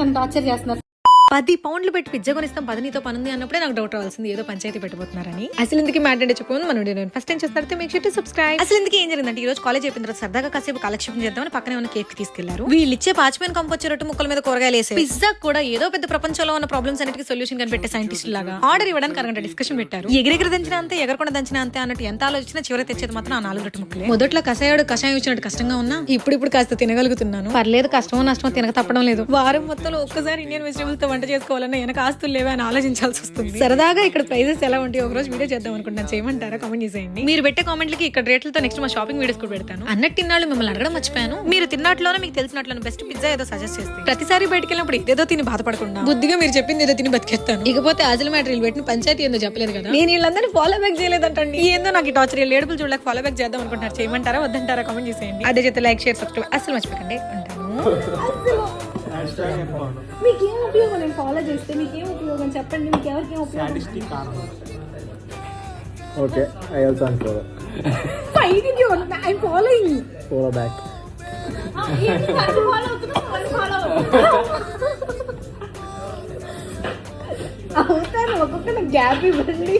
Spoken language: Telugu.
నన్ను టార్చర్ చేస్తున్నారు. 10 పౌండ్లు పెట్టి పిజ్జా కొనిస్తాం 10 నీతో పని ఉంది అన్నప్పుడే నాకు డౌట్ రావాల్సింది ఏదో పంచాయతీ పెట్టబోతున్నారని. అసలు ఇందుకు మ్యాట్ అంటే చెప్పను మనం ఫస్ట్ టైం చేస్తే మేక్ షూర్ టు సబ్స్క్రైబ్. అసలు ఇందుకు ఏం జరిగిందంటే ఈ రోజు కాలేజ్ అయిపోయిన తర్వాత సరదాగా కాసేపు కాలక్షేపం చేద్దామని పక్కనే ఉన్న కేక్ తీసుకెళ్లారు. వీళ్ళు ఇచ్చే పాచిపోయిన కంపొచ్చి రొట్టె ముక్కల మీద కూరగాయలు వేసే పిజ్జా కూడా ఏదో పెద్ద ప్రపంచంలో ఉన్న ప్రాబ్లమ్స్ అన్నిటికీ సొల్యూషన్ కనిపెట్టే సైంటిస్ట్ లాగా ఆర్డర్ ఇవ్వడానికి అరగంట డిస్కషన్ పెట్టారు. ఎగిరెగిరి దంచిన అంతే ఎగరకుండా దంచిన అంతే అన్నట్టు ఎంత ఆలోచించినా చివరి తెచ్చేది మాత్రం ఆ 4 రొట్టె ముక్కలే. మొదట్లో కషాయాడు కషాయం ఇచ్చినట్టు కష్టంగా ఉన్నా ఇప్పుడు కాస్త తినగలుగుతున్నాను. పర్లేదు కష్టమో నష్టమో తినక తప్పడం లేదు. వారం మొత్తంలో ఒక్కసారి ఇండియన్ వెజిటబుల్స్ తో వంట చేసుకోవాలన్నా ఆస్తులు లేవా అని ఆలోచించాల్సి వస్తుంది. సరదాగా ఇక్కడ ప్రైజెస్ ఎలా ఉంటాయి ఒక రోజు వీడియో చేద్దాం అనుకుంటున్నాను. చేయమంటారా? కామెంట్ చేసేయండి. మీరు పెట్టే కామెంట్లకి ఇక్కడ రేట్లతో నెక్స్ట్ మా షాపింగ్ వీడియోస్ కూడా పెడతాను. అన్నట్టు తిన్నాళ్ళు మిమ్మల్ని అడగడం మర్చిపోయాను. మీరు తిన్నట్లోనే మీకు తెలిసినట్లు బెస్ట్ పిజ్జా ఏదో సజెస్ట్ చేస్తే ప్రతిసారి బయటకు వెళ్ళినప్పుడు ఏదో తిని బాధపడకుండా బుద్ధిగా మీరు చెప్పింది ఏదో తిని బతికేస్తాను. ఇకపోతే ఆజల మ్యాటరీలు పెట్టిన పంచాయతీ ఏందో చెప్పలేదు కదా. నేను వీళ్ళందరినీ ఫాలో బ్యాక్ చేయలేదంటండి. ఏందో నాకు టార్చర్ ఏడుపులు చూడలేక ఫాలో బ్యాక్ చేద్దాం అనుకుంటున్నారు. చేయమంటారా వద్దంటారా? కామెంట్ చేసేయండి. అదే చేస్తే లైక్ షేర్ సబ్స్క్రైబ్ అసలు మర్చిపోకండి. ఉంటాను. మీకేం ఉపయోగం నేను ఫాలో చేస్తే? మీకేం ఉపయోగం చెప్పండి. మీకు ఎవరికేం ఉపయోగం? Okay, I also unfollow. Why did you? I'm following. Follow back. అవుతాను ఒక్కొక్క గ్యాప్ ఇవ్వండి.